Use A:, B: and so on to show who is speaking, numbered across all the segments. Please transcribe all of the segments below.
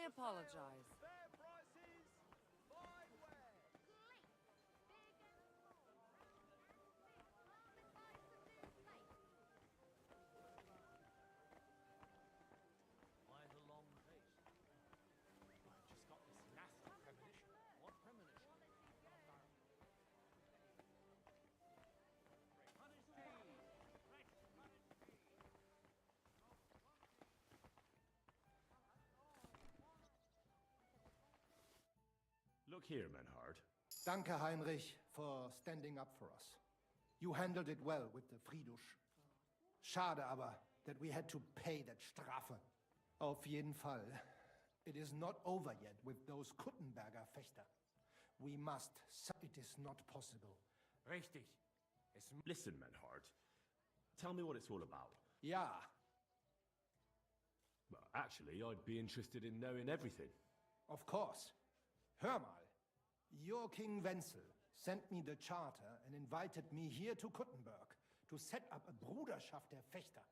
A: I apologize.
B: Fair prices, fine wares.
C: Why the long face? I've just got this nasty premonition. What premonition?
D: Look here, Menhard.
E: Danke, Heinrich, for standing up for us. You handled it well with the Friedusch. Schade aber, that we had to pay that Strafe. Auf jeden Fall. It is not over yet with those Kuttenberger Fechter. We must... It is not possible.
C: Richtig.
D: Listen, Menhard. Tell me what it's all about.
E: Ja.
D: Well, actually, I'd be interested in knowing everything.
E: Of course. Hör mal. Your King Wenzel sent me the charter and invited me here to Kuttenberg to set up a Bruderschaft der Fechter.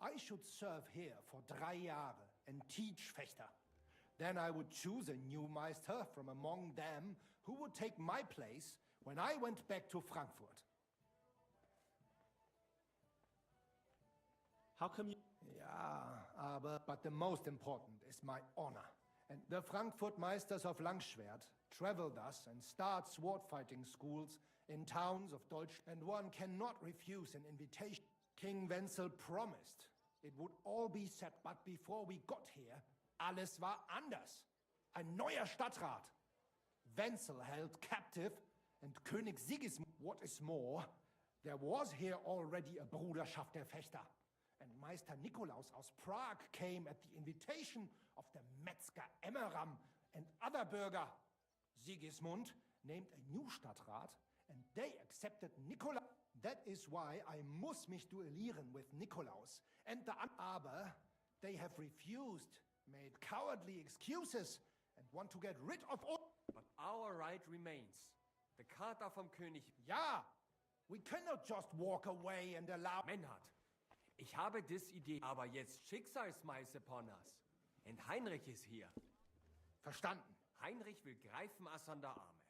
E: I should serve here for 3 Jahre and teach Fechter. Then I would choose a new Meister from among them who would take my place when I went back to Frankfurt.
D: How come you...
E: Ja, but the most important is my honor. And the Frankfurt Meisters of Langschwert travel thus and start sword fighting schools in towns of Deutschland, and one cannot refuse an invitation. King Wenzel promised it would all be set, but before we got here, alles war anders. Ein neuer Stadtrat. Wenzel held captive, and König Sigismund. What is more, there was here already a Bruderschaft der Fechter. And Meister Nikolaus aus Prague came at the invitation of the Metzger Emmeram and other Bürger. Sigismund named a new Stadtrat, and they accepted Nikolaus. That is why I muss mich duellieren with Nikolaus. And aber they have refused, made cowardly excuses, and want to get rid of all.
F: But our right remains. The Charta vom König.
E: Ja, we cannot just walk away and allow...
F: Menhard, ich habe dis Idee, aber jetzt Schicksalsmeis upon us. Und Heinrich ist hier.
E: Verstanden.
F: Heinrich will greifen us an der Arme.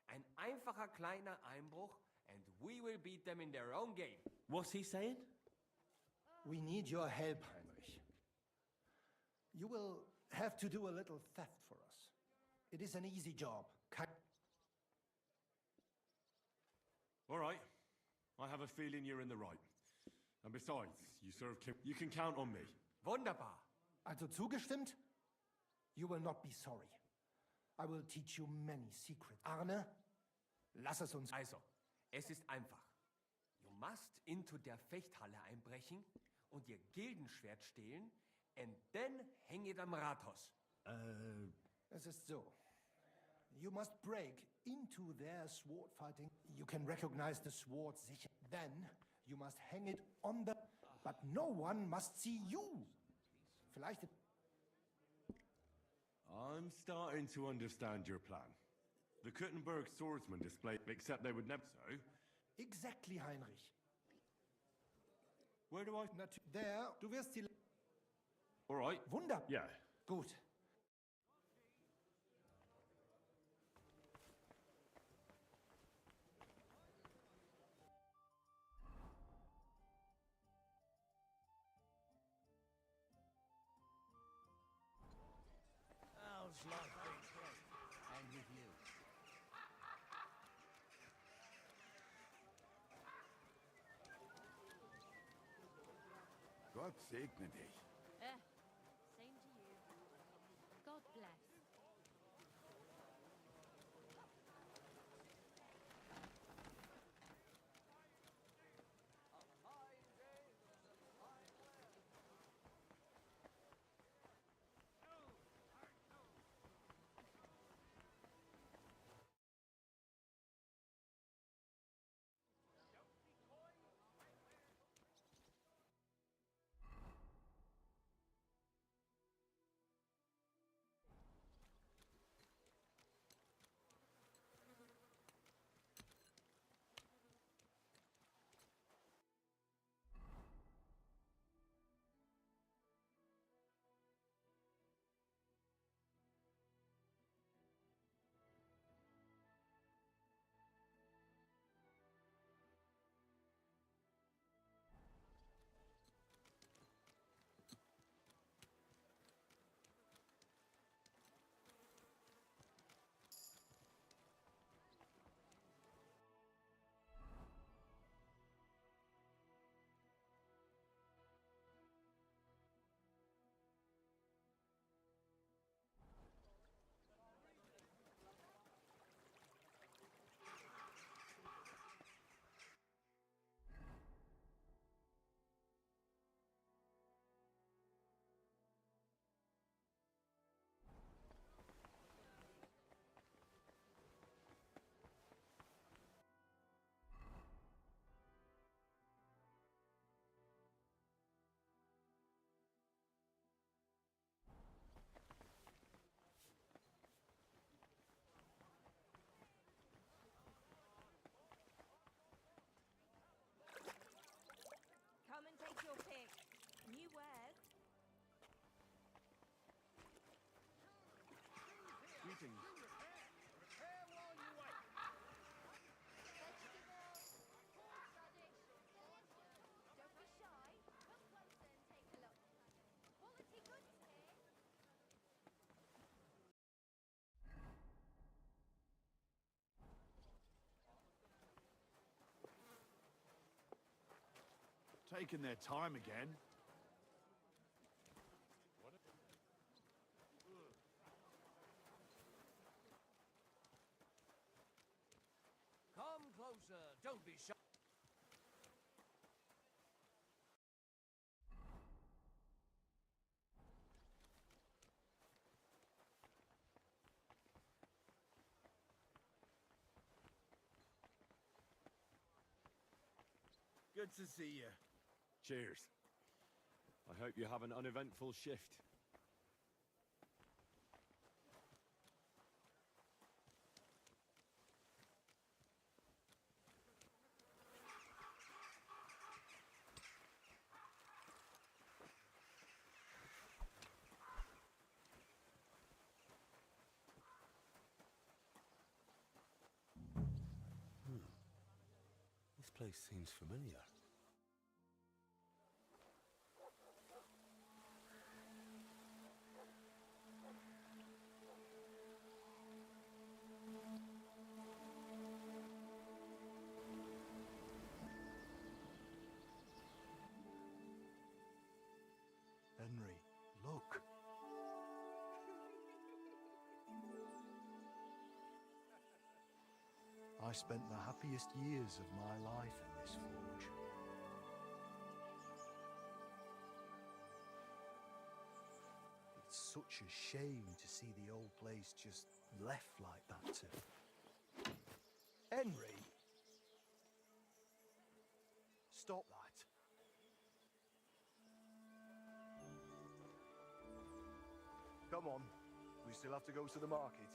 F: Ein einfacher kleiner Einbruch, and we will beat them in their own game.
D: What's he saying?
E: We need your help, Heinrich. You will have to do a little theft for us. It is an easy job.
D: All right. I have a feeling you're in the right. And besides, you serve King... You can count on me.
F: Wunderbar.
E: Also zugestimmt? You will not be sorry. I will teach you many secrets. Arne, lass es uns...
F: Also, es ist einfach. You must into der Fechthalle einbrechen und ihr Gildenschwert stehlen and then hang it am Rathaus.
E: Es ist so. You must break into their sword fighting. You can recognize the sword sicher. Then you must hang it on the... But no one must see you. Vielleicht...
D: I'm starting to understand your plan. The Kuttenberg swordsmen displayed, except they would never so.
E: Exactly, Heinrich.
D: Where do I...
E: There, du wirst sie...
D: All right.
E: Wunder.
D: Yeah.
E: Gut.
C: How's life been? And with you?
G: Gott segne dich.
H: Same to you. God bless.
B: Taking their time again.
C: Come closer. Don't be shy.
B: Good to see you.
D: Cheers. I hope you have an uneventful shift.
A: This place seems familiar.
B: Henry, look. I spent the happiest years of my life in this forge. It's such a shame to see the old place just left like that to... Henry! Stop that. Come on, we still have to go to the market.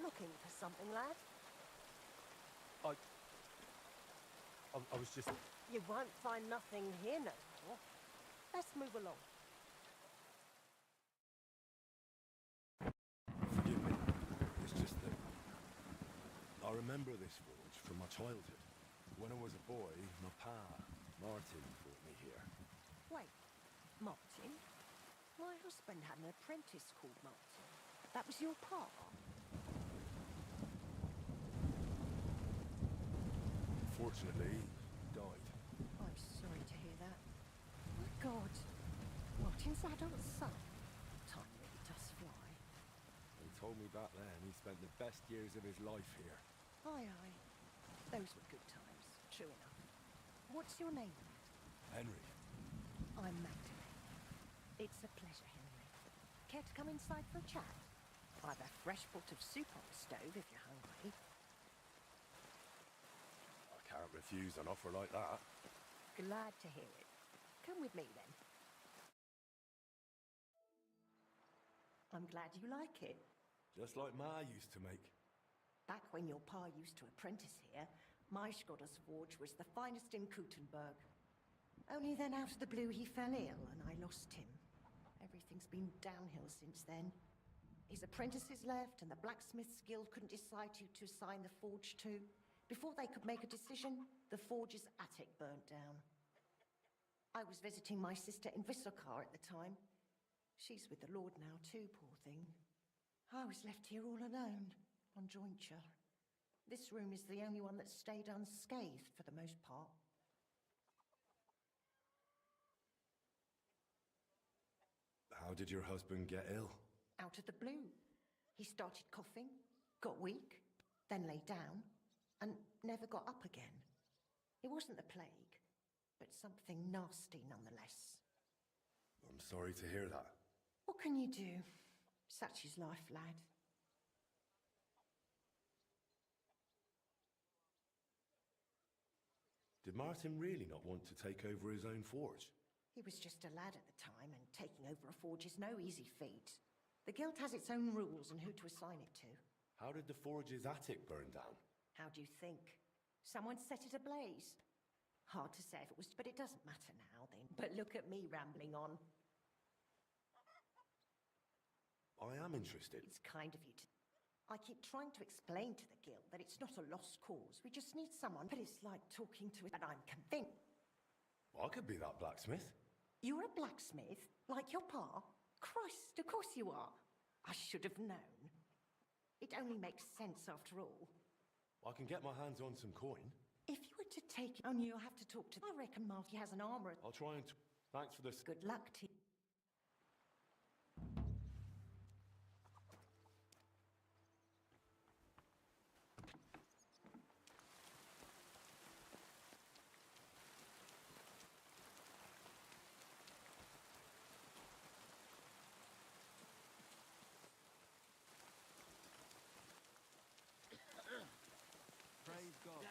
G: Looking for something, lad?
A: I was just...
G: You won't find nothing here no more. Let's move along.
A: Forgive me. It's just that... I remember this forge from my childhood. When I was a boy, my pa, Martin, brought me here.
G: Wait, Martin? My husband had an apprentice called Martin. That was your pa?
A: Fortunately, he died.
G: I'm sorry to hear that. My God. Martin's adult son. Time really does fly.
A: He told me back then he spent the best years of his life here.
G: Aye, aye. Those were good times. True enough. What's your name?
A: Henry.
G: I'm Magdalene. It's a pleasure, Henry. Care to come inside for a chat? I've a fresh pot of soup on the stove if you're hungry.
A: I can't refuse an offer like that.
G: Glad to hear it. Come with me, then. I'm glad you like it.
A: Just like Ma used to make.
G: Back when your pa used to apprentice here, my Skodder's forge was the finest in Kuttenberg. Only then out of the blue he fell ill and I lost him. Everything's been downhill since then. His apprentices left and the blacksmith's guild couldn't decide who to assign the forge to. Before they could make a decision, the forge's attic burnt down. I was visiting my sister in Visokar at the time. She's with the Lord now too, poor thing. I was left here all alone, on jointure. This room is the only one that stayed unscathed for the most part.
A: How did your husband get ill?
G: Out of the blue. He started coughing, got weak, then lay down, and never got up again. It wasn't the plague, but something nasty nonetheless.
A: I'm sorry to hear that.
G: What can you do? Such is life, lad.
A: Did Martin really not want to take over his own forge?
G: He was just a lad at the time, and taking over a forge is no easy feat. The guild has its own rules and who to assign it to.
A: How did the forge's attic burn down?
G: How do you think? Someone set it ablaze. Hard to say if it was, but it doesn't matter now then. But look at me rambling on.
A: I am interested.
G: It's kind of you to... I keep trying to explain to the guild that it's not a lost cause. We just need someone, but it's like talking to it, and I'm convinced.
A: I could be that blacksmith.
G: You're a blacksmith? Like your pa? Christ, of course you are. I should have known. It only makes sense after all.
A: I can get my hands on some coin.
G: If you were to take... Only you'll have to talk to... I reckon Marty has an armor.
A: I'll try and... Thanks for this.
G: Good luck to you.
B: Praise God.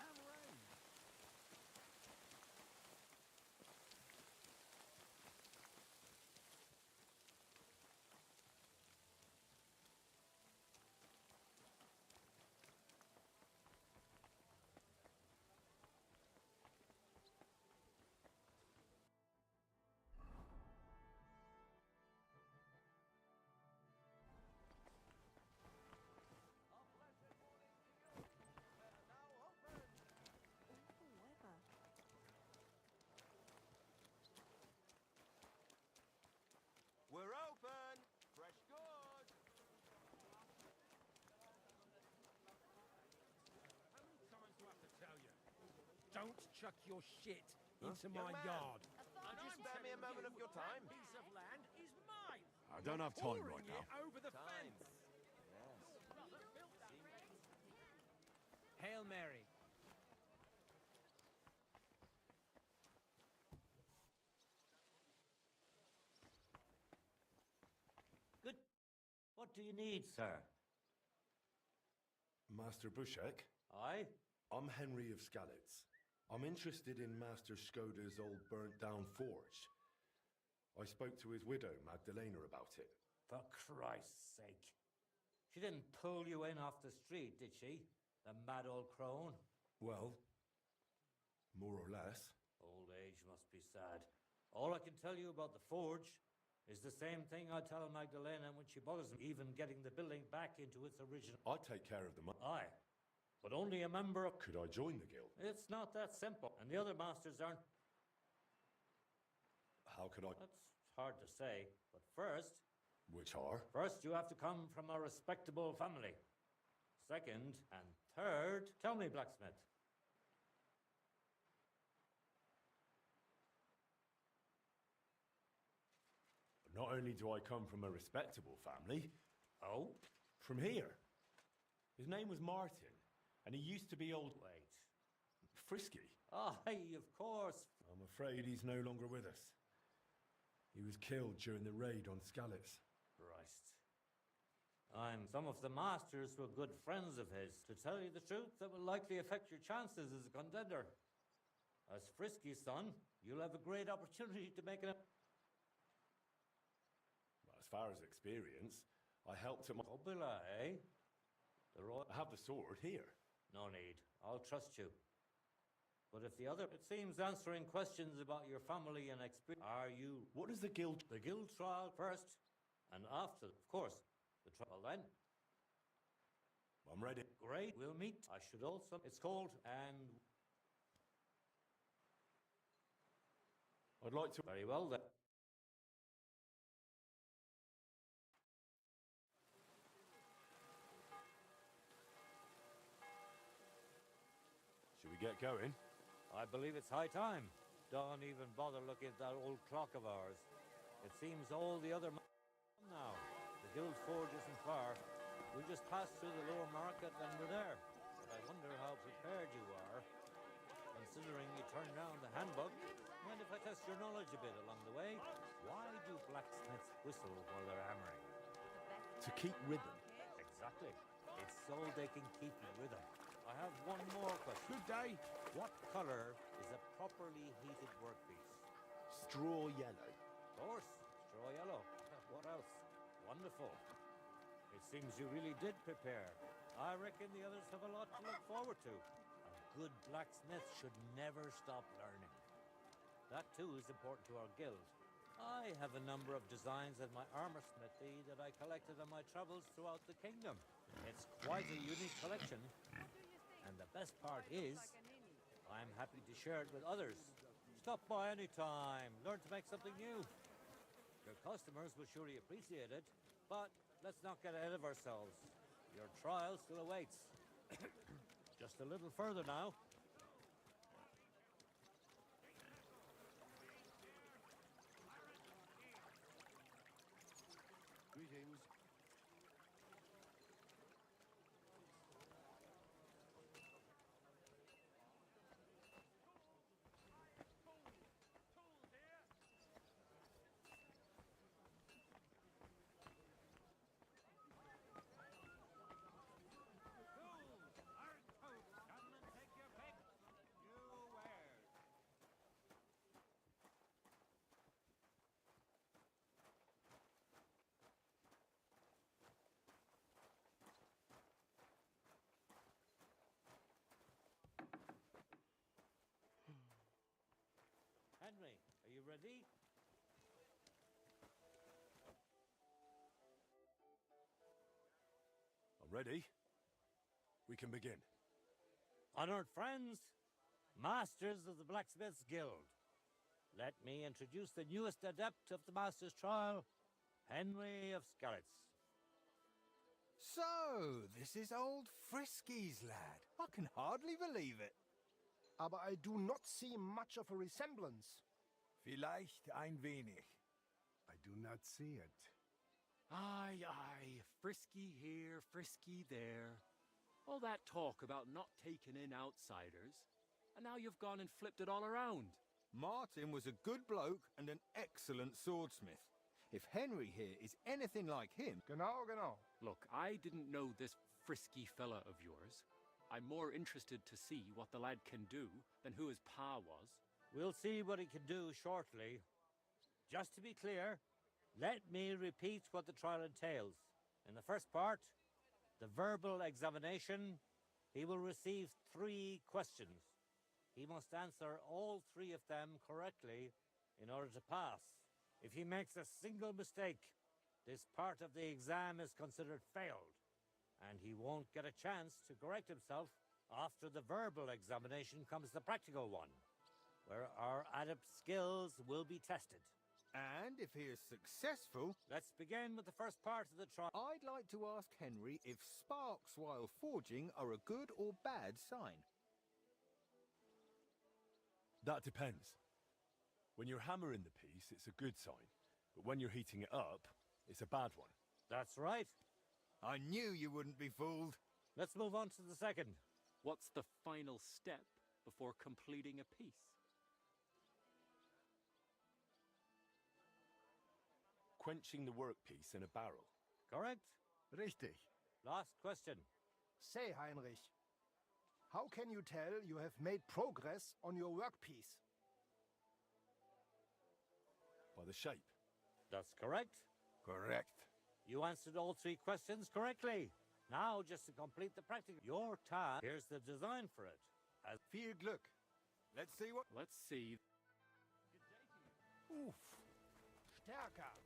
F: We're open! Fresh goods!
C: How many times do I have to tell you? Don't chuck your shit into my
F: Young man,
C: yard.
F: Could you spare me a moment of your time?
C: That piece of land is mine.
D: I don't have time
C: Pouring
D: right now.
C: it over the
F: Time.
C: fence.
I: Hail Mary.
J: Good. What do you need, sir?
A: Master Bushek,
J: Aye?
A: I'm Henry of Skalitz. I'm interested in Master Skoda's old burnt-down forge. I spoke to his widow, Magdalena, about it.
J: For Christ's sake. She didn't pull you in off the street, did she? The mad old crone?
A: Well, more or less.
J: Old age must be sad. All I can tell you about the forge is the same thing I tell Magdalena when she bothers me, even getting the building back into its original...
A: I take care of the money.
J: Aye, but only a member of...
A: Could I join the guild?
J: It's not that simple, and the other masters aren't...
A: How could I...
J: That's hard to say, but first...
A: Which are?
J: First, you have to come from a respectable family. Second, and third... Tell me, blacksmith.
A: Not only do I come from a respectable family,
J: Oh?
A: from here. His name was Martin, and he used to be old...
J: Wait.
A: Frisky.
J: Aye, of course.
A: I'm afraid he's no longer with us. He was killed during the raid on Skalitz.
J: Christ. Some of the masters were good friends of his. To tell you the truth, that will likely affect your chances as a contender. As Frisky's son, you'll have a great opportunity to make it...
A: As far as experience, I helped him...
J: Obila, eh? The royal...
A: I have the sword here.
J: No need. I'll trust you. But if the other... It seems answering questions about your family and experience... Are you...
A: What is the guild...
J: The guild trial first, and after, of course, the trial then.
A: I'm ready.
J: Great, we'll meet. I should also... It's called, and...
A: I'd like to...
J: Very well, then.
A: Should we get going?
J: I believe it's high time. Don't even bother looking at that old clock of ours. It seems all the other... Now, the guild forge isn't far. We just passed through the lower market and we're there. But I wonder how prepared you are. Considering you turned down the handbook, mind if I test your knowledge a bit along the way? Why do blacksmiths whistle while they're hammering?
A: To keep rhythm.
J: Exactly. It's so they can keep rhythm. I have one more question.
C: Good day.
J: What color is a properly heated workpiece?
A: Straw yellow.
J: Of course, straw yellow. What else? Wonderful. It seems you really did prepare. I reckon the others have a lot to look forward to. A good blacksmith should never stop learning. That too is important to our guild. I have a number of designs in my armor smithy that I collected on my travels throughout the kingdom. It's quite a unique collection, and the best part is, I'm happy to share it with others. Stop by any time, learn to make something new. Your customers will surely appreciate it, but let's not get ahead of ourselves. Your trial still awaits. Just a little further now.
A: Greetings.
J: Henry, are you ready?
A: I'm ready. We can begin.
J: Honored friends, masters of the Blacksmiths Guild, let me introduce the newest adept of the Master's Trial, Henry of Skeletts.
B: So, this is old Frisky's lad. I can hardly believe it.
E: Aber I do not see much of a resemblance.
I: Vielleicht ein wenig.
K: I do not see it.
C: Aye, aye, frisky here, frisky there. All that talk about not taking in outsiders, and now you've gone and flipped it all around.
I: Martin was a good bloke and an excellent swordsmith. If Henry here is anything like him...
E: Genau, genau.
C: Look, I didn't know this frisky fella of yours. I'm more interested to see what the lad can do than who his pa was.
J: We'll see what he can do shortly. Just to be clear, let me repeat what the trial entails. In the first part, the verbal examination, he will receive 3 questions. He must answer all 3 of them correctly in order to pass. If he makes a single mistake, this part of the exam is considered failed, and he won't get a chance to correct himself. After the verbal examination comes the practical one, where our adept skills will be tested.
I: And if he is successful...
J: Let's begin with the first part of the trial.
I: I'd like to ask Henry if sparks while forging are a good or bad sign.
A: That depends. When you're hammering the piece, it's a good sign. But when you're heating it up, it's a bad one.
J: That's right.
I: I knew you wouldn't be fooled.
J: Let's move on to the second.
C: What's the final step before completing a piece?
A: Quenching the workpiece in a barrel.
J: Correct?
K: Richtig.
J: Last question.
E: Say, Heinrich, how can you tell you have made progress on your workpiece?
A: By the shape.
J: That's correct.
I: Correct.
J: You answered all 3 questions correctly. Now, just to complete the practical, your task. Here's the design for it. As
I: Viel Glück. Let's see what...
C: Let's see.
E: Oof. Stärker.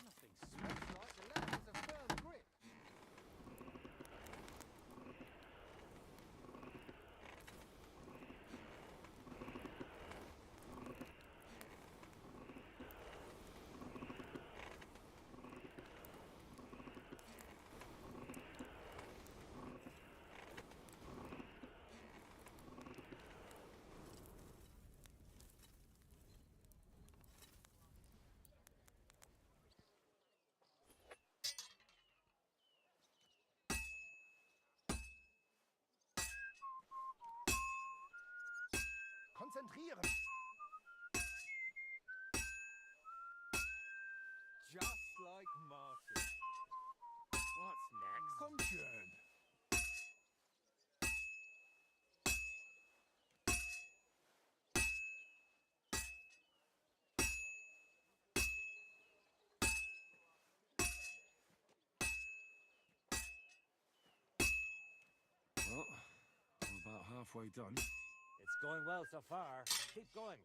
C: Nothing smells like the leather has a firm grip.
E: Konzentrieren.
I: Just like Martin.
C: What's next?
I: Komm schön.
A: halfway done.
J: It's going well so far. Keep going.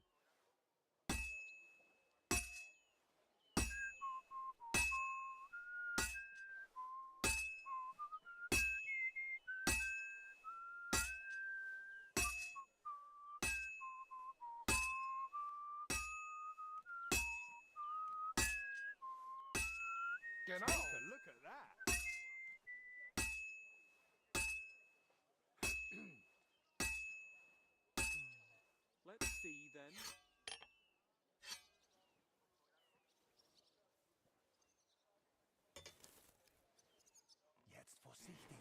I: Take a look at that.
C: Let's see then.
B: Jetzt vorsichtig.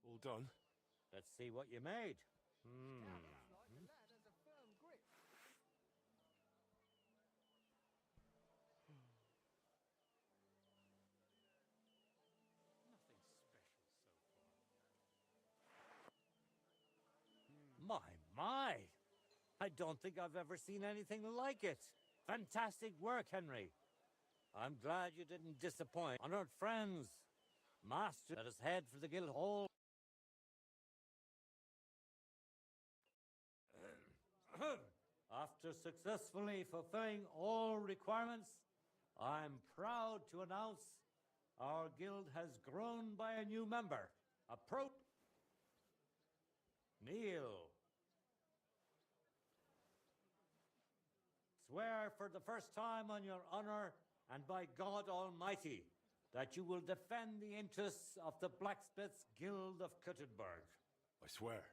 A: All done?
J: Let's see what you made. My! I don't think I've ever seen anything like it. Fantastic work, Henry. I'm glad you didn't disappoint. Honored friends, Master, let us head for the guild hall. After successfully fulfilling all requirements, I'm proud to announce our guild has grown by a new member. Approach. Kneel. Swear for the first time on your honor and by God Almighty that you will defend the interests of the Blacksmiths Guild of Kuttenberg.
A: I swear.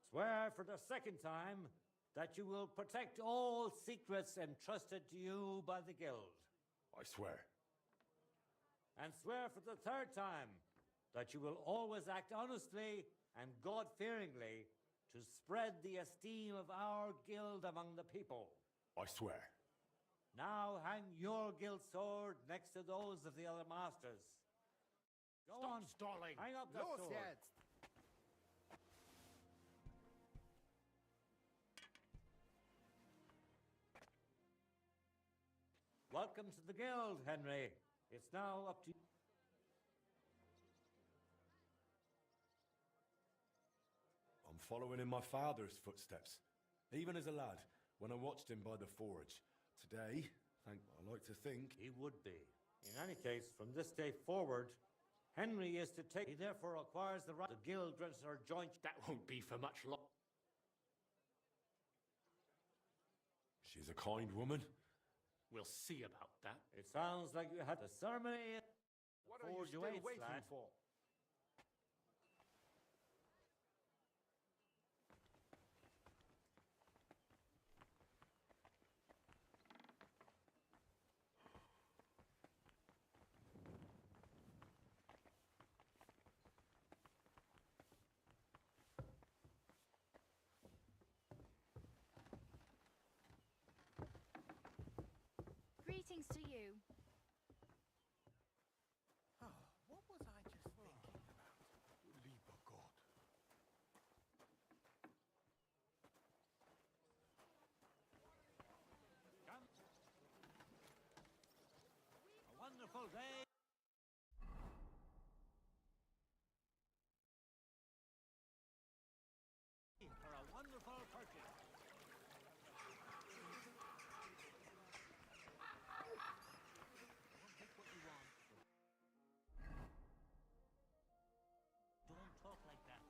J: Swear for the second time that you will protect all secrets entrusted to you by the Guild.
A: I swear.
J: And swear for the third time that you will always act honestly and God-fearingly to spread the esteem of our guild among the people.
A: I swear.
J: Now hang your guild sword next to those of the other masters. Go
C: Stop
J: on,
C: stalling.
J: hang up that
I: Los
J: sword.
I: jetzt.
J: Welcome to the guild, Henry. It's now up to you.
A: I'm following in my father's footsteps. Even as a lad, when I watched him by the forge. Today, I like to think...
J: He would be. In any case, from this day forward, Henry is to take... He therefore acquires the right to guild register joint...
C: That won't be for much longer.
A: She's a kind woman.
C: We'll see about that.
J: It sounds like you had the ceremony...
I: What are you still waiting for?
H: Greetings to you.
K: What was I just thinking about?
A: Lieber Gott.
J: A wonderful day. For a wonderful purchase. Don't take what you want. Don't talk like that.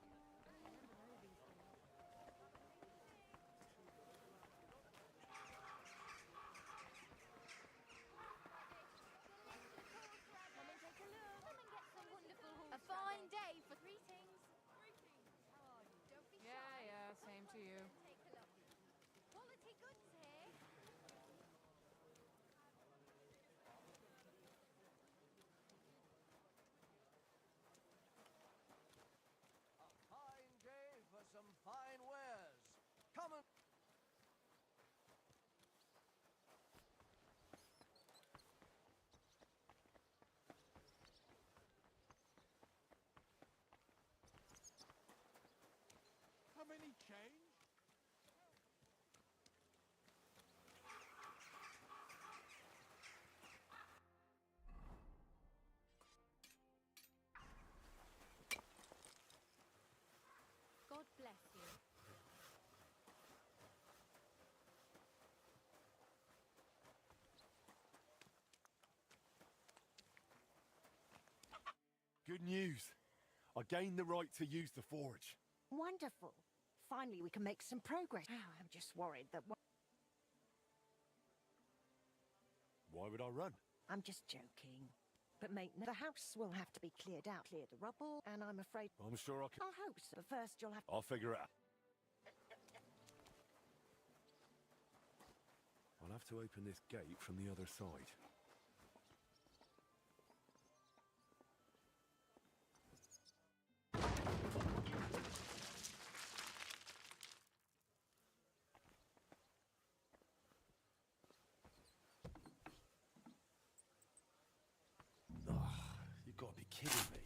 K: any change?
H: God bless you.
A: Good news. I gained the right to use the forge.
G: Wonderful. Finally, we can make some progress. I'm just worried that...
A: Why would I run?
G: I'm just joking. But the house will have to be cleared out, clear the rubble, and I'm afraid...
A: I'm sure I can.
G: I hope so. But first, you'll have...
A: I'll figure it out. I'll have to open this gate from the other side. You've got to be kidding me.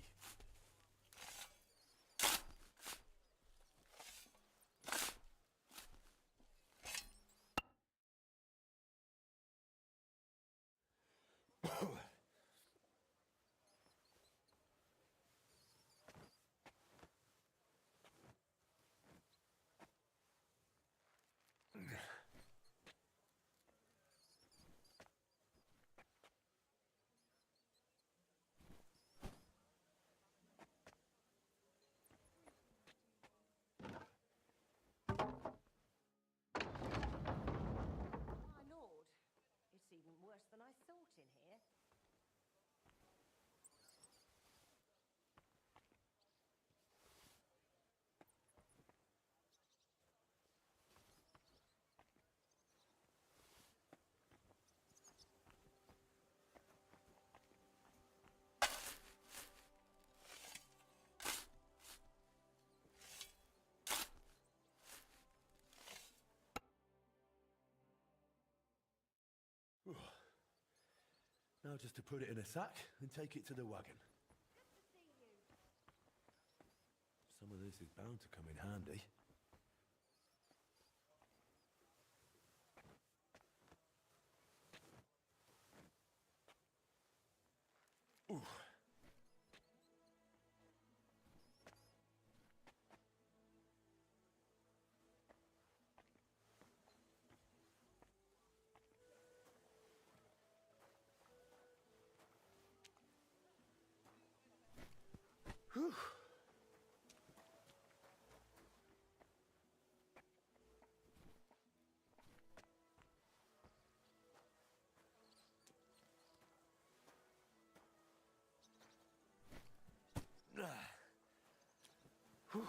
G: My lord, it's even worse than I thought in here.
A: Now just to put it in a sack and take it to the wagon. Some of this is bound to come in handy. Ooh. Whew. Whew.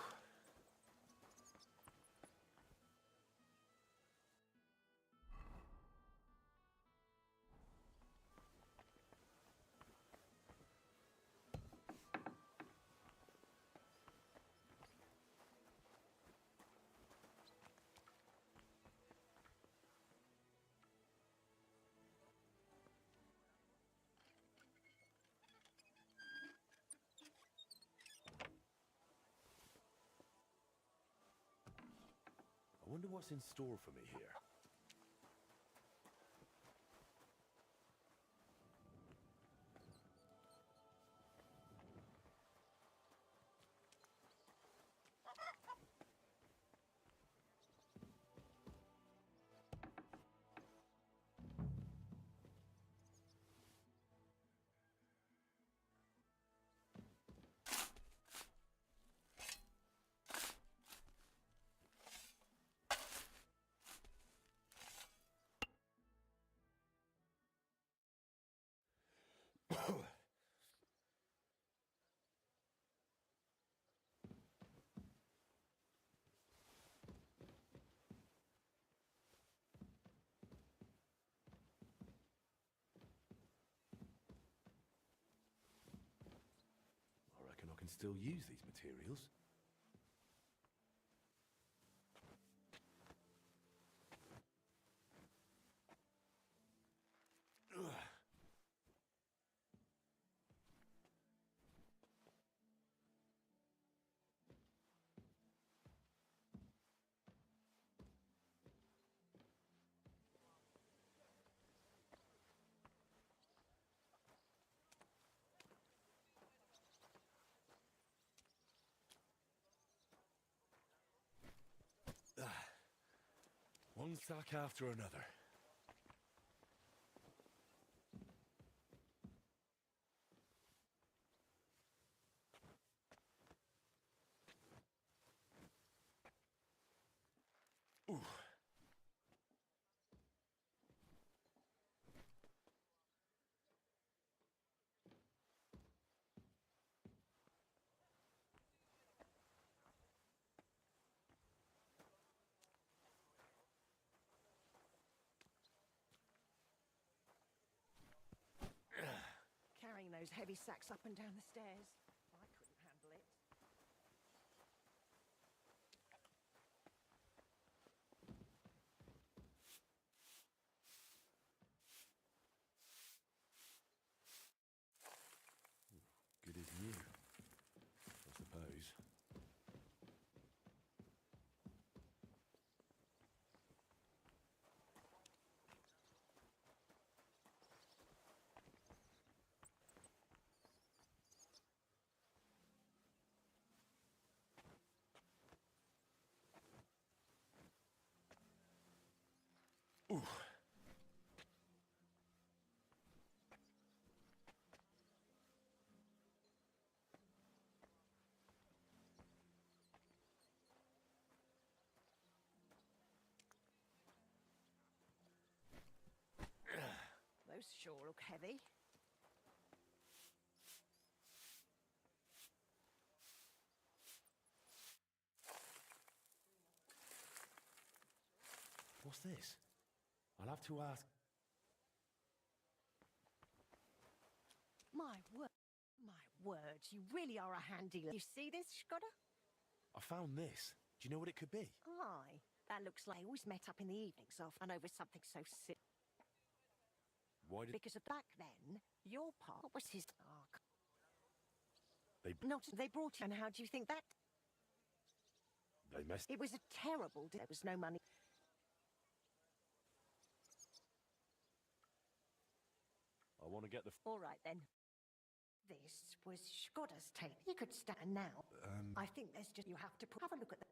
A: I wonder what's in store for me here. I reckon I can still use these materials. One sack after another. Ooh.
G: Carrying those heavy sacks up and down the stairs. I couldn't handle it.
A: Good as new, I suppose. Ooh.
G: Those sure look heavy.
A: What's this? I'll have to ask.
G: My word, you really are a handy. You see this, Skoda?
A: I found this. Do you know what it could be?
G: Aye, that looks like they always met up in the evenings often over something so sick.
A: Why did
G: Because of back then, your part was his arc.
A: they
G: They brought him, and how do you think that?
A: they messed?
G: It was a terrible day. There was no money.
A: I want to get the.
G: All right then. This was Skoda's tape. You could stand now. I think there's just you have to have a look at the.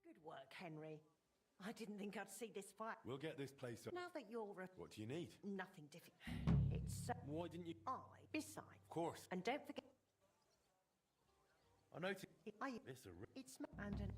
G: Good work, Henry. I didn't think I'd see this fight.
A: We'll get this place up.
G: Now that you're
A: What do you need?
G: nothing difficult. It's
A: Why didn't you?
G: besides.
A: Of course.
G: And don't forget,
A: I noticed.
G: it's
A: It's
G: and an.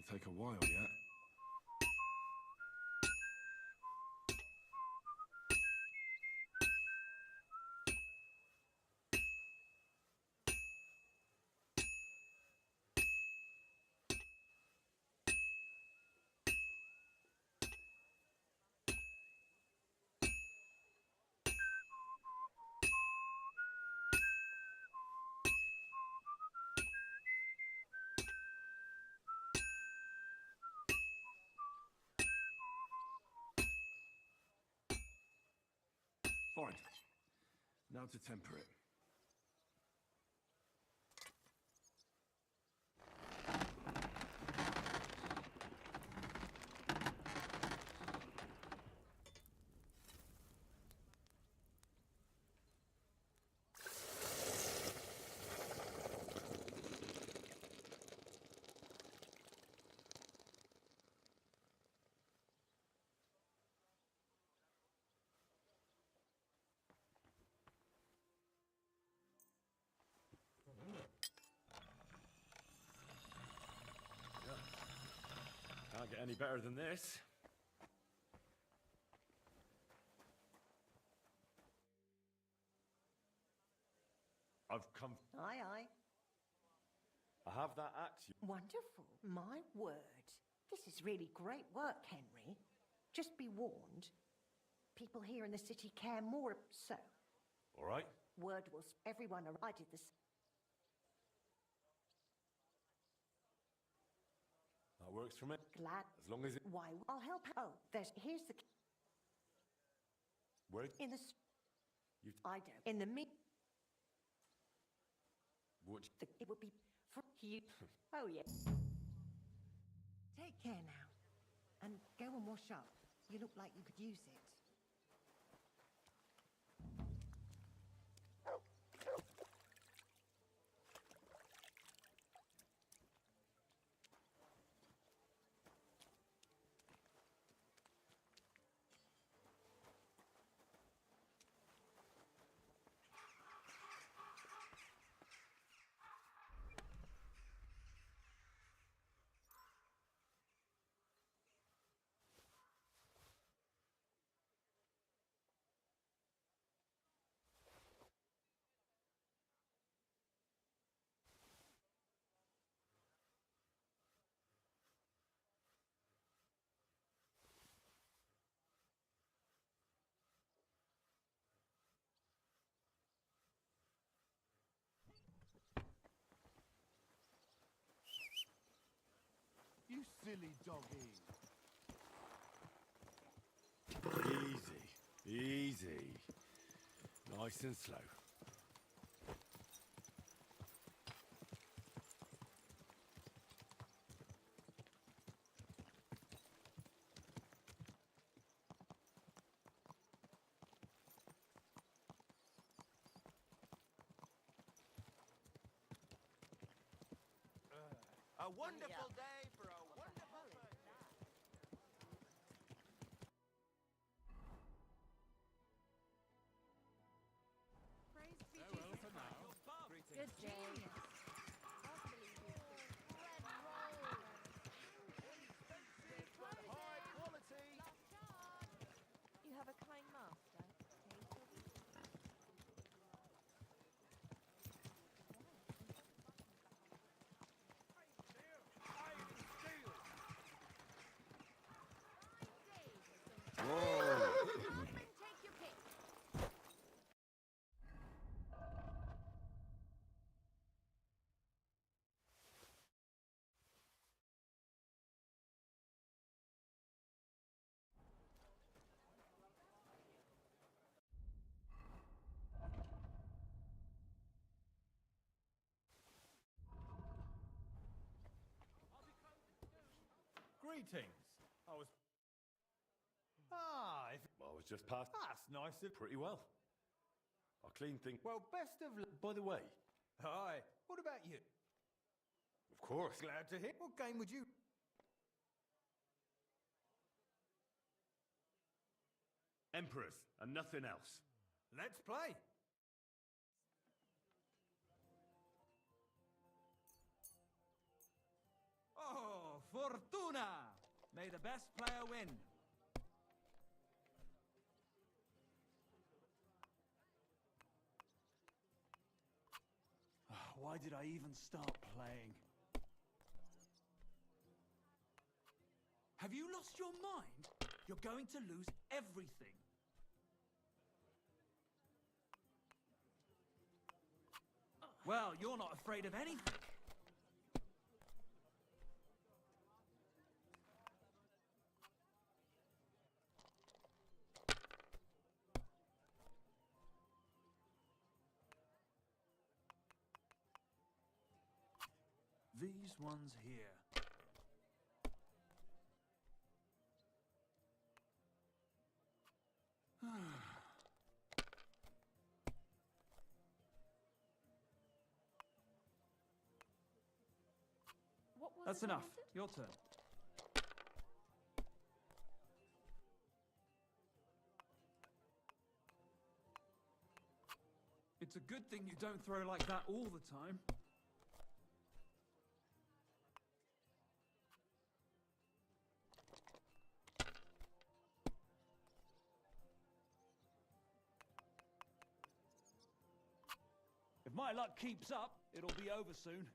D: gonna take a while yet. Fine. Now to temper it. Can't get any better than this. I've come...
G: Aye, aye.
D: I have that axe.
G: Wonderful. My word. This is really great work, Henry. Just be warned. People here in the city care more, so...
D: All right.
G: Word will... Everyone I did this.
D: That works for me.
G: Glad.
D: As long as it...
G: Why? I'll help. Oh, here's the...
D: Where?
G: In the...
D: You...
G: I don't. In the
D: Would...
G: It would be... For you... Oh, yeah. Take care now. And go and wash up. You look like you could use it.
A: You silly doggy.
D: Easy. Easy. Nice and slow.
K: A wonderful day for a wonderful person.
H: Praise be Jesus Christ. Good day.
K: High quality.
H: You have a kind master. Take your pick.
I: Greetings. I was... Ah, if...
D: I was just past...
I: That's nice of...
D: Pretty well. I clean things...
I: Well, best of luck.
D: By the way...
I: Hi. What about you?
D: Of course.
I: Glad to hear. What game would you...
D: Emperors and nothing else.
I: Let's play. Oh,
H: Fortuna! May the best player win. Why did I even start playing? Have you lost your mind? You're going to lose everything. Well, you're not afraid of anything. These ones here. That's enough. Your turn. It's a good thing you don't throw like that all the time. If my luck keeps up, it'll be over soon.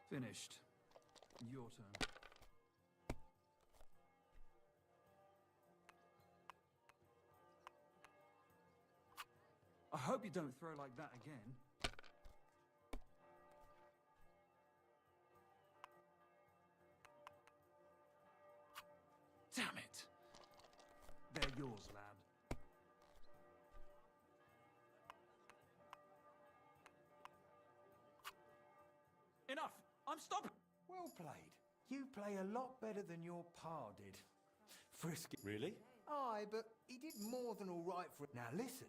H: Finished. Your turn. I hope you don't throw like that again. Damn it! They're yours, lad. Enough! I'm stopping!
I: Well played. You play a lot better than your pa did. Frisky.
A: Really?
I: Aye, but he did more than all right for it. Now listen,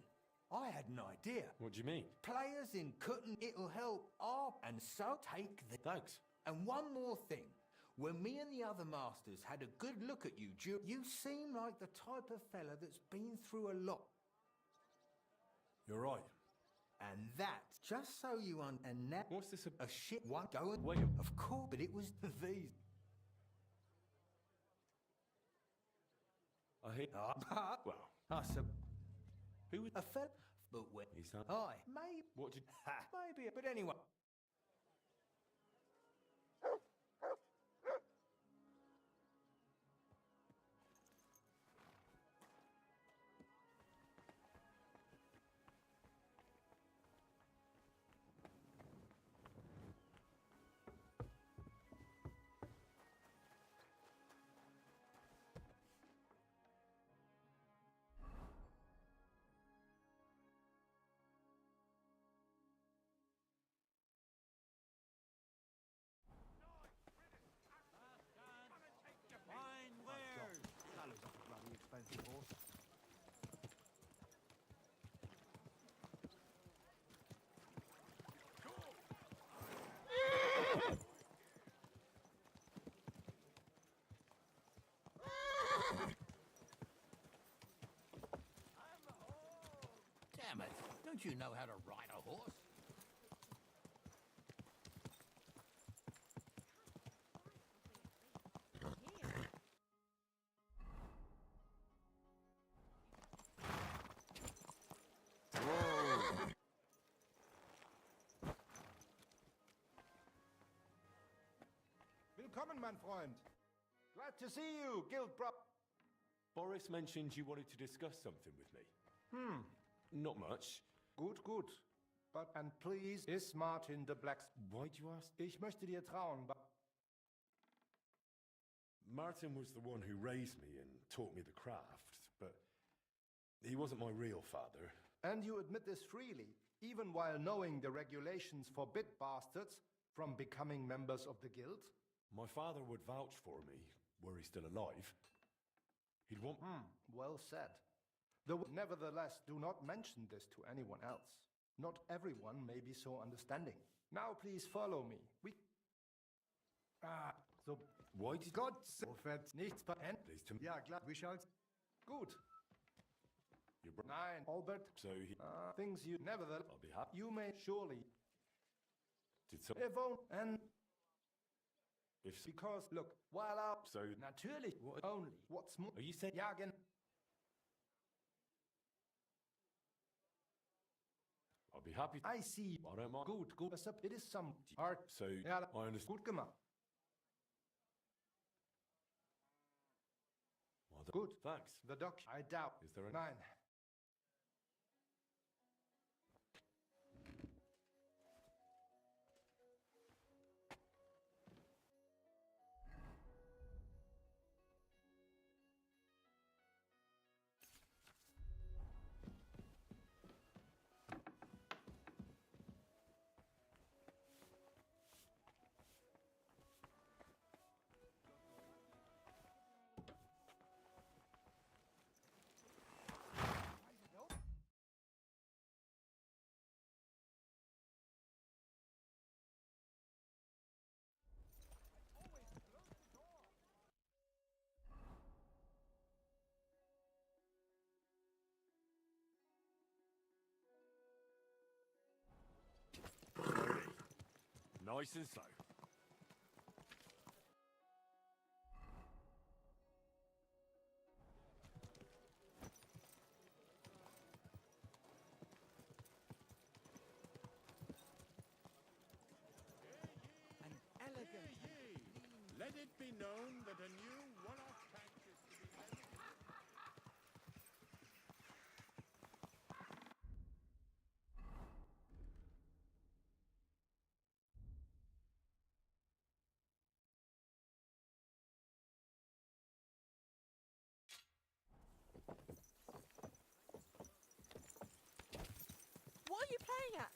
I: I had an idea.
A: What do you mean?
I: Players in Cutton, it'll help our... And so take the...
A: Thanks.
I: And one more thing. When me and the other masters had a good look at you, you seem like the type of fella that's been through a lot.
A: You're right.
I: And that's just so you and now...
A: What's this
I: a shit one going...
A: Wait.
I: Of course, but it was these...
A: I hear... well...
I: I said...
A: Who was...
I: A fella... But when...
A: He's not...
I: Aye, maybe...
A: What did...
I: Maybe, but anyway...
H: Fine wares!
B: That looks like a bloody expensive horse.
L: Damn it! Don't you know how to ride a horse?
E: Willkommen, mein Freund. Glad to see you, guild bro.
A: Boris mentioned you wanted to discuss something with me. Not much.
E: Gut, gut. And please, is Martin the Black...
A: Why'd you ask?
E: Ich möchte dir trauen, but...
A: Martin was the one who raised me and taught me the craft, but he wasn't my real father.
E: And you admit this freely, even while knowing the regulations forbid bastards from becoming members of the guild?
A: My father would vouch for me, were he still alive. He'd want...
E: Well said. Nevertheless, do not mention this to anyone else. Not everyone may be so understanding. Now please follow me. So...
A: Why did...
E: Gott sei Dank nichts
A: Please to...
B: Ja, klar, wie schaut's?
E: Gut.
A: Your brother.
E: Nine, Albert.
A: So he.
E: Things you nevertheless.
A: I'll be happy.
E: You may surely.
A: Did so.
E: If only and
A: If so.
E: because look, while out.
A: So.
E: Natürlich. Only. What's more?
A: Are you saying?
E: Jagen.
A: I'll be happy.
E: I see.
A: I don't mind.
E: Gut, gut. It is some art.
A: So.
E: Ja,
A: I understand.
E: gut gemacht.
A: Well,
E: Good.
A: Thanks.
E: The doc. I doubt.
A: Is there a.
E: Nine.
D: Nice and slow.
H: An elegant.
M: Let it be known that a new one-off patch is to be made.
N: What are you playing at?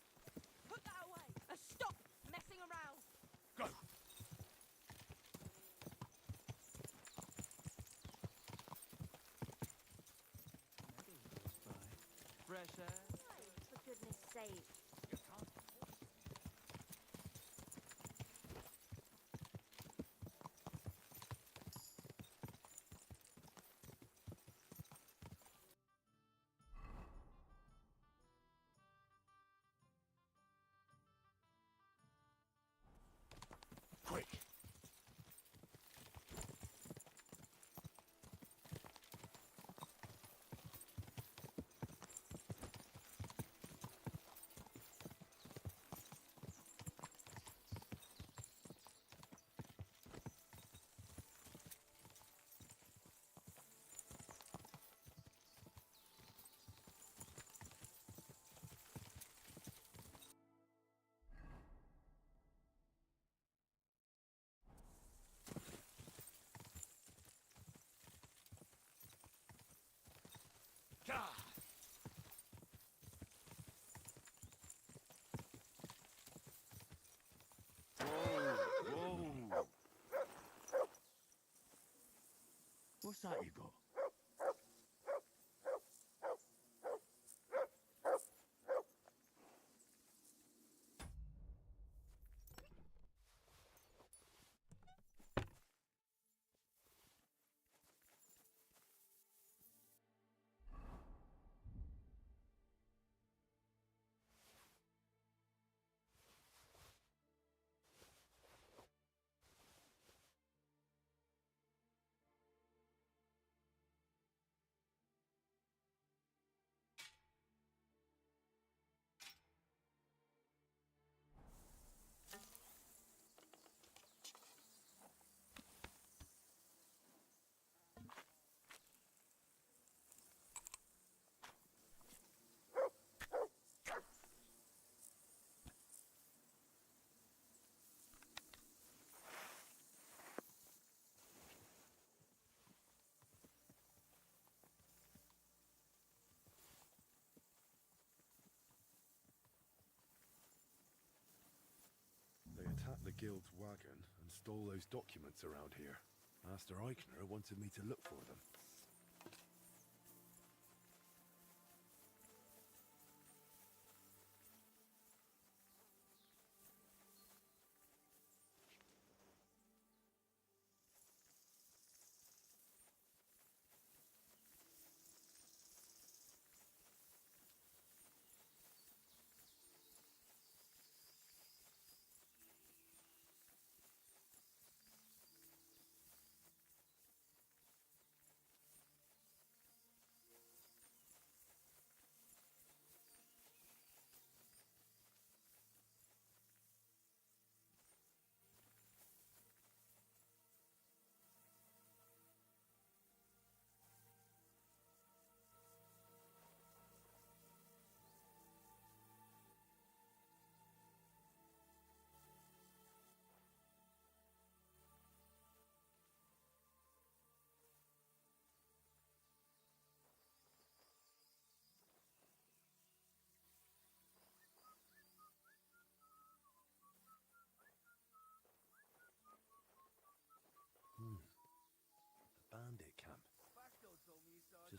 N: Put that away and stop messing around.
D: Go!
F: Fresh air.
N: For goodness sake.
D: Quick! God! Whoa! What's that you got?
A: They attacked the guild's wagon and stole those documents around here. Master Eichner wanted me to look for them.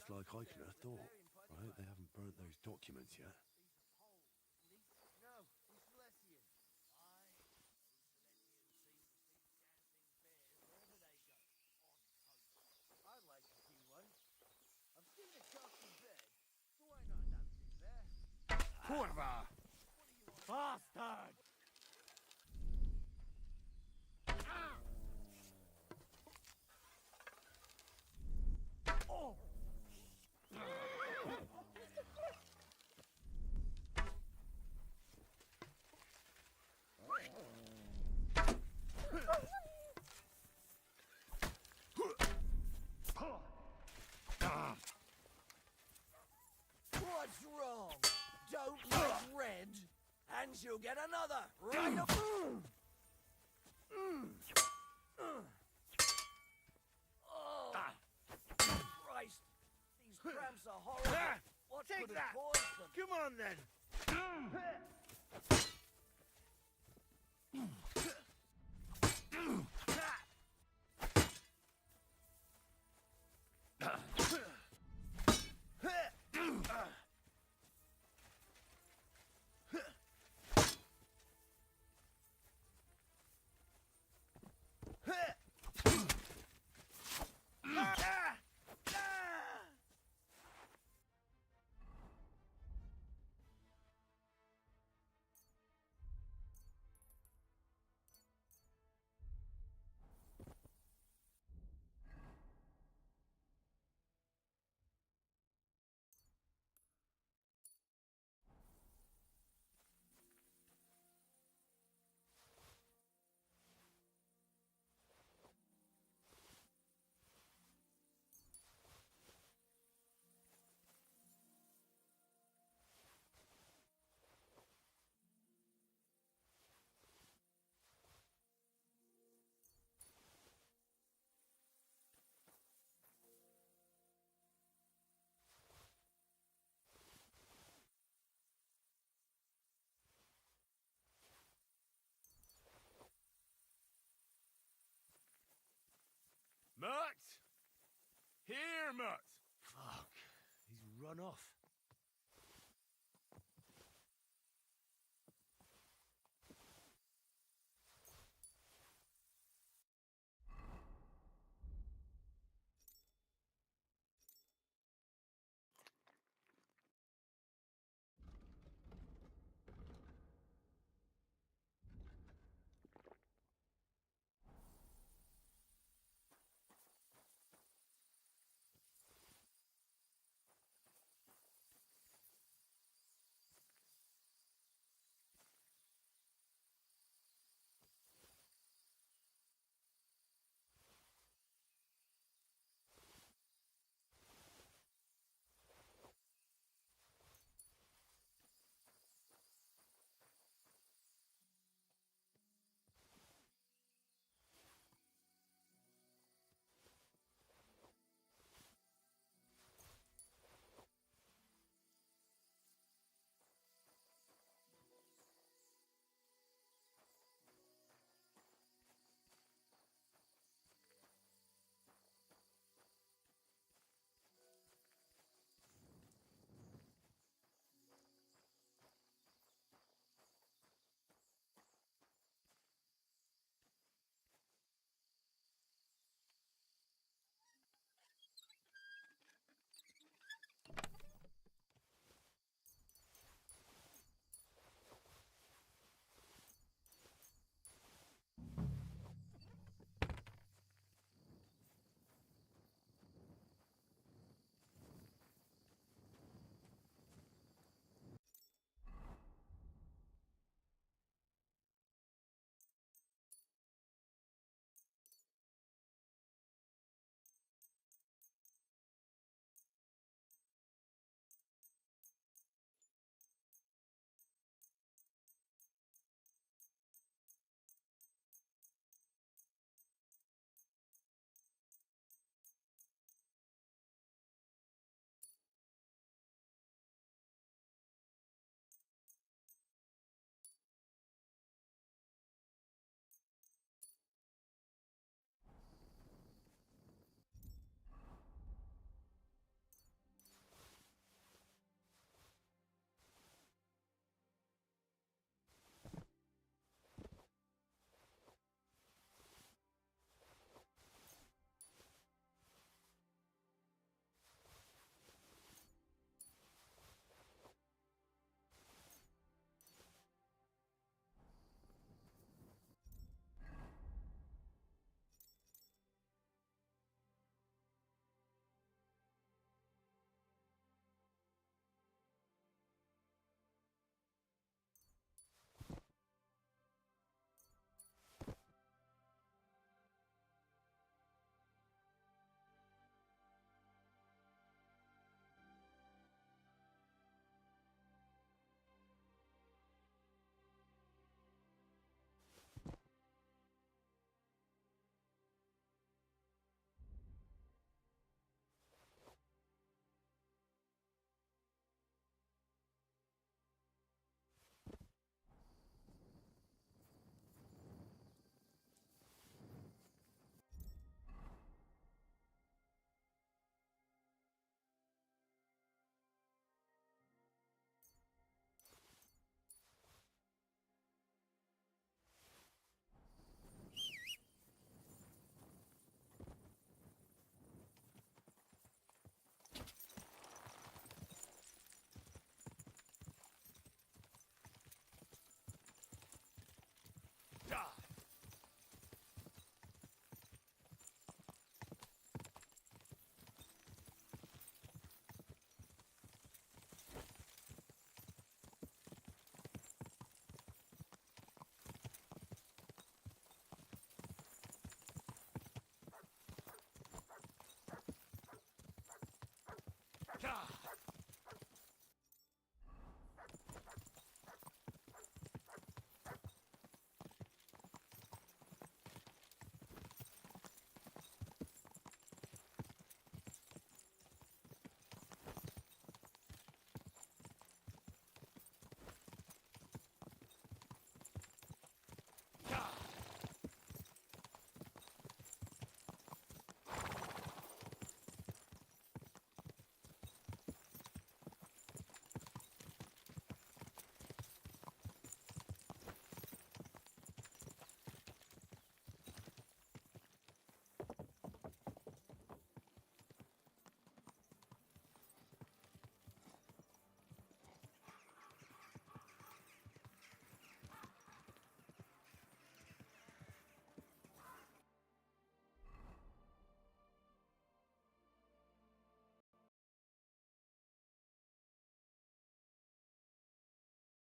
A: just like I could have thought. Right? They haven't burnt those documents yet.
K: No, he's Celestian. I'd like to see one. I've seen a talking bed. Why not a dancing bear?
C: Kurva! Bastard!
K: What's wrong? Don't look red, and you'll get another. Right up. Oh, Christ! These cramps are horrible. What
H: Take
K: could
H: that.
K: have caused them?
H: Come on then.
D: Mutt! Here, Mutt!
A: Fuck. He's run off.